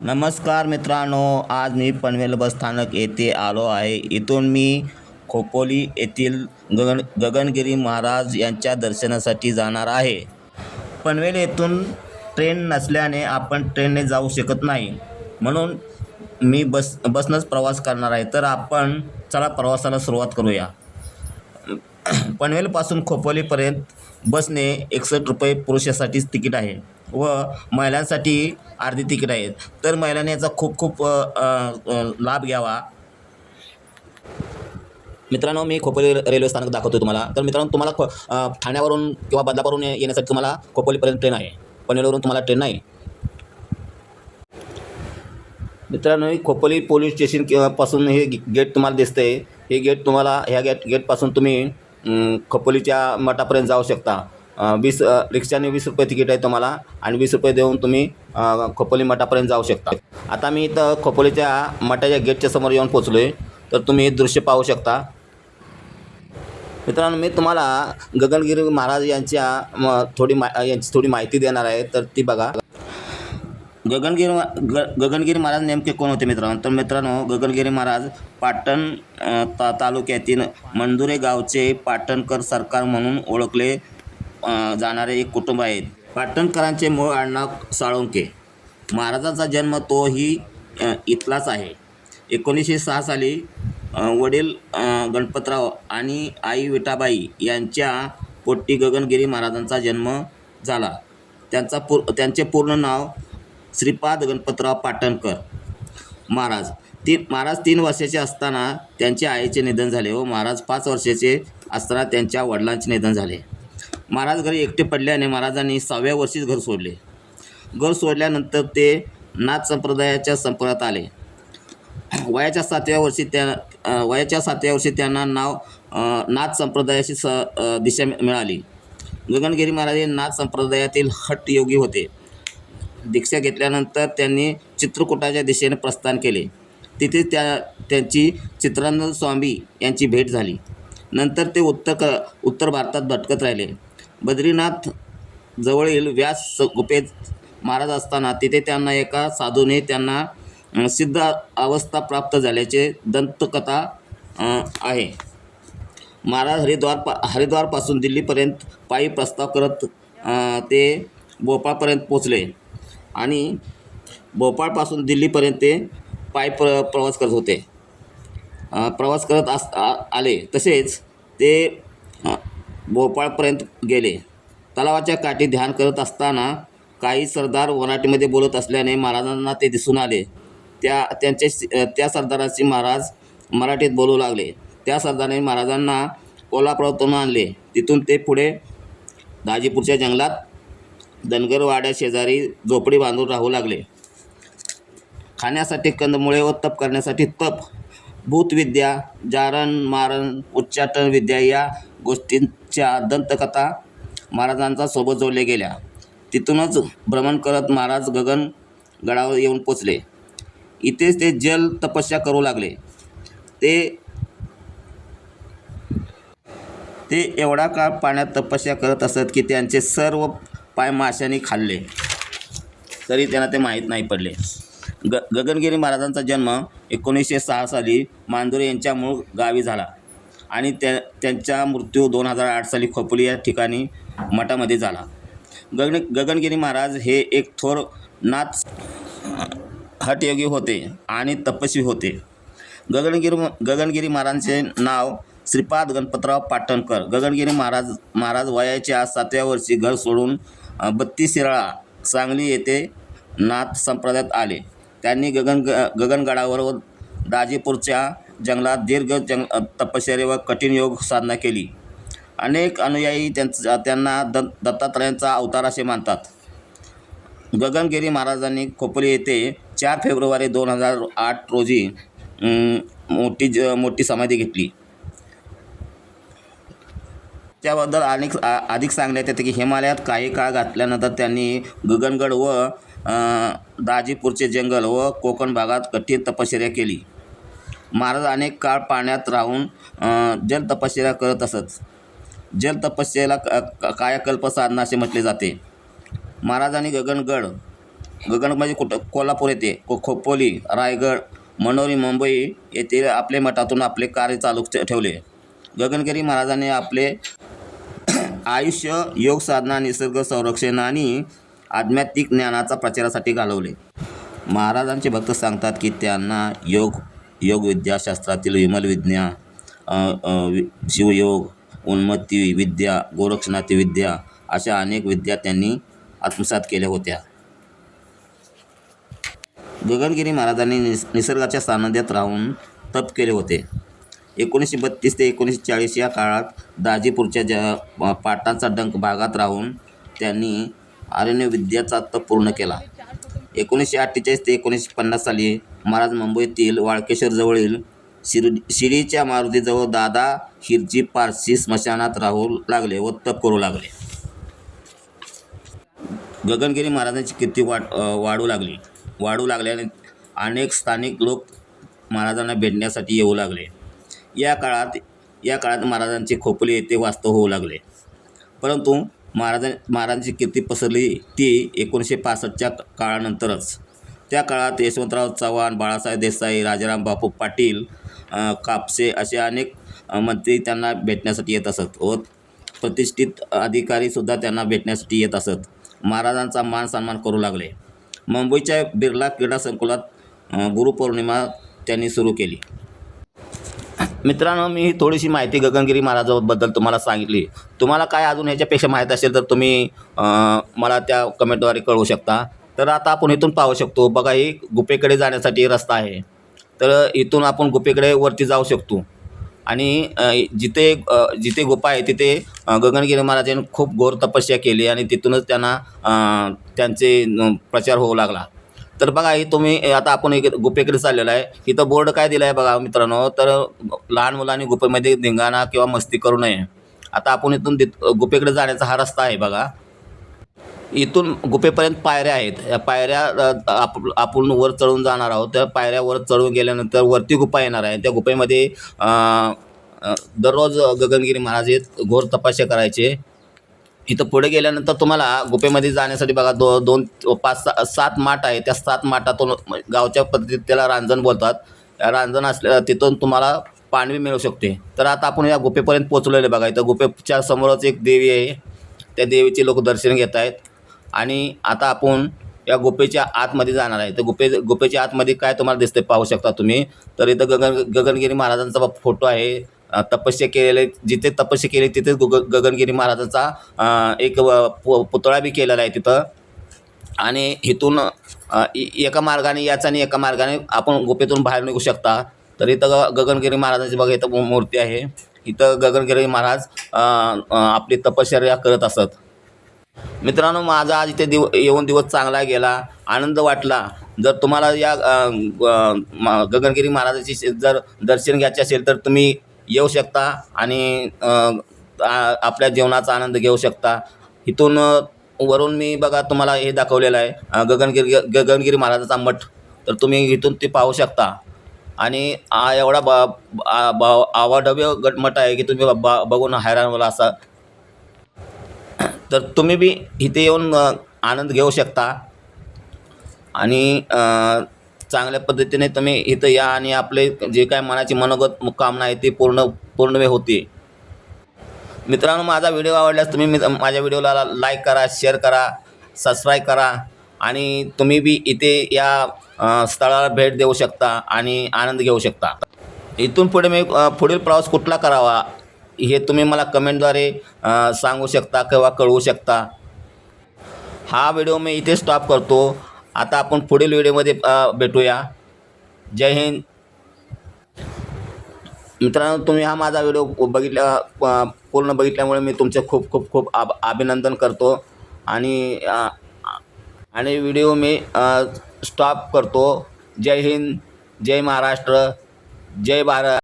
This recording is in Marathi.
नमस्कार मित्रांनो, आज मी पनवेल बस स्थानक येथे आलो आहे. इथून मी खोपोली येथील गगनगिरी महाराज यांच्या दर्शनासाठी जाणार आहे. पनवेल येथून ट्रेन नसल्याने आपण ट्रेनने जाऊ शकत नाही, म्हणून मी बसनंच प्रवास करणार आहे. तर आपण चला प्रवासाला सुरुवात करूया. पनवेलपासून खोपोलीपर्यंत बसने 61 रुपये पुरुषासाठीच तिकीट आहे व महिलांसाठी अर्धी तिकीट आहे. तर महिलांनी याचा खूप खूप लाभ घ्यावा. मित्रांनो, मी खोपोली रेल्वे स्थानक दाखवतो तुम्हाला. तर मित्रांनो, तुम्हाला ठाण्यावरून किंवा बदलापूरवरून येण्यासाठी तुम्हाला खोपोलीपर्यंत ट्रेन आहे. पनवेलवरून तुम्हाला ट्रेन नाही. मित्रांनो, खोपोली पोलीस स्टेशन पासून हे गेट तुम्हाला दिसतंय. हे गेट तुम्हाला ह्या गेटपासून तुम्ही खोपोलीच्या मठापर्यंत जाऊ शकता. 20 रिक्षाने 20 रुपये तिकीट आहे तुम्हाला आणि 20 रुपये देऊन तुम्ही खोपोली मठापर्यंत जाऊ शकता. आता मी इथं खोपोलीच्या मठाच्या गेटच्या समोर येऊन पोचलो आहे. तर तुम्ही हे दृश्य पाहू शकता. मित्रांनो, मी तुम्हाला गगनगिरी महाराज यांच्या थोडी माहिती देणार आहे. तर ती बघा. गगनगिरी महाराज नेमके कोण होते मित्रांनो? तर मित्रांनो, गगनगिरी महाराज पाटण तालुक्यातील मंदुरे गावचे पाटणकर सरकार म्हणून ओळखले जाणारे एक कुटुंब आहेत. पाटणकरांचे मूळ आडनाव साळुंके. महाराजांचा जन्म तोही इथलाच आहे. 1906 साली वडील गणपतराव आणि आई विठाबाई यांच्या पोटी गगनगिरी महाराजांचा जन्म झाला. त्यांचे पूर्ण नाव श्रीपाद गणपतराव पाटणकर महाराज. 3 वर्षाचे असताना त्यांच्या आईचे निधन झाले व महाराज 5 वर्षाचे असताना त्यांच्या वडिलांचे निधन झाले. महाराज घरी एकटे पडल्याने महाराजांनी 6व्या वर्षीच घर सोडले. घर सोडल्यानंतर ते नाथ संप्रदायाच्या संपर्कात आले. वयाच्या 7व्या वर्षी त्यांना नाथ संप्रदायाची दिशा मिळाली. गगनगिरी महाराज हे नाथ संप्रदायातील हठ योगी होते. दीक्षा घेतल्यानंतर त्यांनी चित्रकूटाच्या दिशेने प्रस्थान केले. तिथे त्यांची चित्रानंद स्वामी यांची भेट झाली. नंतर ते उत्तर भारतात भटकत राहिले. बद्रीनाथ जवळील व्यास गुफेत महाराज असताना तिथे त्यांना एका साधूने त्यांना सिद्ध अवस्था प्राप्त झाल्याचे दंतकथा आहे. महाराज हरिद्वारपासून दिल्लीपर्यंत पायी प्रस्ताव करत ते भोपाळपर्यंत पोचले आणि भोपाळपासून दिल्लीपर्यंत ते पायी प्रवास करत होते. प्रवास करत आले. तसेच ते भोपाळपर्यंत गेले. तलावाच्या काठी ध्यान करत असताना काही सरदार मराठीमध्ये बोलत असल्याने महाराजांना ते दिसून आले. त्या सरदारांशी महाराज मराठीत बोलू लागले. त्या सरदाराने महाराजांना कोल्हापुरातून आणले. तिथून ते पुढे दाजीपूरच्या जंगलात धनगरवाड्या शेजारी झोपडी बांधून राहू लागले. खाण्यासाठी कंदमुळे व तप करण्यासाठी तप, भूतविद्या, जारण मारण, उच्चाटन विद्या या गोष्टींच्या दंतकथा महाराजांचा सोबत जोडल्या गेल्या. तिथूनच भ्रमण करत महाराज गगनगडावर येऊन पोचले. इथेच ते जल तपस्या करू लागले. ते एवढा काळ पाण्यात तपस्या करत असत की त्यांचे सर्व पाय माशांनी खाल्ले तरी त्यांना ते माहीत नाही पडले. गगनगिरी महाराजांचा जन्म 1906 साली मांदुरे यांच्या मूळ गावी झाला आणि त्यांचा मृत्यू 2008 साली खोपोली या ठिकाणी मठामध्ये झाला. गगनगिरी महाराज हे एक थोर नाथ हठयोगी होते आणि तपस्वी होते. गगनगिरी महाराजांचे नाव श्रीपाद गणपतराव पाटणकर. गगनगिरी महाराज वयाच्या 7व्या वर्षी घर सोडून 32 शिराळा सांगली येथे नाथ संप्रदायात आले. त्यांनी गगनगडावर व दाजीपूरच्या जंगलात दीर्घ तपश्चर्या व कठीण योग साधना केली. अनेक अनुयायी त्यांना दत्तात्रयांचा अवतार असे मानतात. गगनगिरी महाराजांनी खोपोली येथे 4 फेब्रुवारी 2008 रोजी मोठी समाधी घेतली. त्याबद्दल अधिक सांगण्यात येते की हिमालयात काही काळ घातल्यानंतर त्यांनी गगनगड व दाजीपूरचे जंगल व कोकण भागात कठीण तपश्चर्या केली. महाराज अनेक काळ पाण्यात राहून जल तपश्चर्या करत असत. जल तपश्चर्याला कायाकल्प साधना असे म्हटले जाते. महाराजांनी गगनगड गगन म्हणजे कुठं कोल्हापूर येथे खोपोली, रायगड, मनोरी, मुंबई येथे आपले मठातून आपले कार्य चालू ठेवले. गगनगिरी महाराजांनी आपले आयुष्य योग साधना, निसर्ग संरक्षण आणि आध्यात्मिक ज्ञानाचा प्रचारासाठी घालवले. महाराजांचे भक्त सांगतात की त्यांना योगविद्या, शास्त्रातील विमल विद्या, शिवयोग, उन्मत्ती विद्या, गोरक्षनाथी विद्या अशा अनेक विद्या त्यांनी आत्मसात केल्या होत्या. गगनगिरी महाराजांनी निसर्गाच्या सान्निध्यात राहून तप केले होते. 1932 ते 1940 या काळात दाजीपूरच्या पाटांचा डंक भागात राहून त्यांनी अरण्यविद्याचा तप पूर्ण केला. 1948 ते 1950 साली महाराज मुंबईतील वाळकेश्वर जवळील शिरीच्या मारुतीजवळ दादा हिरची पारसी स्मशानात राहू लागले व तप करू लागले. गगनगिरी महाराजांची कीर्ती वाढू लागल्याने अनेक स्थानिक लोक महाराजांना भेटण्यासाठी येऊ लागले. या काळात महाराजांचे खोपोली येथे वास्तव होऊ लागले. परंतु महाराजांची कीर्ती पसरली ती 1965च्या काळानंतरच. त्या काळात यशवंतराव चव्हाण, बाळासाहेब देसाई, राजाराम बापू पाटील, कापसे असे अनेक मंत्री त्यांना भेटण्यासाठी येत असत व प्रतिष्ठित अधिकारीसुद्धा त्यांना भेटण्यासाठी येत असत. महाराजांचा मान सन्मान करू लागले. मुंबईच्या बिर्ला क्रीडा संकुलात गुरुपौर्णिमा त्यांनी सुरू केली. मित्रांनो, मी थोडीशी माहिती गगनगिरी महाराजांबद्दल तुम्हाला सांगितली. तुम्हाला काय अजून ह्याच्यापेक्षा माहीत असेल तर तुम्ही मला त्या कमेंटद्वारे कळवू शकता. तर आता आपण इथून पाहू शकतो बघा, ही गुफेकडे जाण्यासाठी रस्ता आहे. तर इथून आपण गुफेकडे वरती जाऊ शकतो आणि जिथे गुफा आहे तिथे गगनगिरी महाराजांनी खूप घोर तपस्या केली आणि तिथूनच त्यांना त्यांचे प्रचार होऊ लागला. तर बघा, ही तुम्ही आता आपण एक गुफेकडे चाललेला आहे. इथं बोर्ड काय दिला आहे बघा मित्रांनो, तर लहान मुलांनी गुफेमध्ये धिंगाणा किंवा मस्ती करू नये. आता आपण इथून गुफेकडे जाण्याचा हा रस्ता आहे बघा. इथून गुफेपर्यंत पायऱ्या आहेत. या पायऱ्या आपण वर चढून जाणार आहोत. त्या पायऱ्या वर चढून गेल्यानंतर वरती गुफा येणार आहे. त्या गुफेमध्ये दररोज गगनगिरी महाराज हे घोर तपस्या करायचे. इथं पुढे गेल्यानंतर तुम्हाला गुफेमध्ये जाण्यासाठी बघा 7 माठ आहे. त्या 7 माठातून गावच्या पद्धतीत त्याला रांजण बोलतात. रांजण तिथून तुम्हाला पाणी मिळू शकते. तर आता आपण या गुफेपर्यंत पोचलेले बघा. इथं गुफेच्या समोरच एक देवी आहे. त्या देवीचे लोक दर्शन घेत आहेत आणि आता आपण या गुफेच्या आतमध्ये जाणार आहे. तर गुफेच्या आतमध्ये काय तुम्हाला दिसते पाहू शकता तुम्ही. तर इथं गगनगिरी महाराजांचा फोटो आहे. तपस्या केलेले, जिथे तपस्या केली तिथेच गगनगिरी महाराजांचा एक पुतळा बी केलेला आहे तिथं. आणि इथून एका मार्गाने याचा आणि एका मार्गाने आपण गुफेतून बाहेर निघू शकता. तर इथं गगनगिरी महाराजांची बघा इथं मूर्ती आहे. इथं गगनगिरी महाराज आपली तपश्चर्या करत असत. मित्रांनो, माझा आज इथे येऊन दिवस चांगला गेला, आनंद वाटला. जर तुम्हाला या गगनगिरी महाराजाची जर दर्शन घ्यायचे असेल तर तुम्ही येऊ शकता आणि आपल्या जीवनाचा आनंद घेऊ शकता. इथून वरून मी बघा तुम्हाला हे दाखवलेलं आहे गगनगिरी महाराजांचा मठ. तर तुम्ही इथून ते पाहू शकता आणि एवढा आवाढव्य गटमठ आहे की तुम्ही बघून हैराण व्हाल असा. तर तुम्ही बी इथे येऊन आनंद घेऊ शकता आणि चांगल्या पद्धतीने तुम्ही इथं या आणि आपले जे काय मनाची मनोगत कामना आहे ती पूर्ण होते. मित्रांनो, माझा व्हिडिओ आवडल्यास तुम्ही माझ्या व्हिडिओला लाईक करा, शेअर करा, सबस्क्राईब करा आणि तुम्ही बी इथे या स्थळाला भेट देऊ शकता आणि आनंद घेऊ शकता. इथून पुढे मी पुढील प्रवास कुठला करावा हे तुम्ही मला कमेंटद्वारे सांगू शकता किंवा कळवू शकता. हा व्हिडिओ मी इथे स्टॉप करतो. आता आपण पुढील व्हिडिओमध्ये भेटूया. जय हिंद. मित्रांनो, तुम्ही हा माझा व्हिडिओ पूर्ण बघितल्यामुळे मी तुमचे खूप अभिनंदन करतो आणि व्हिडिओ मी स्टॉप करतो. जय हिंद, जय महाराष्ट्र, जय भारत.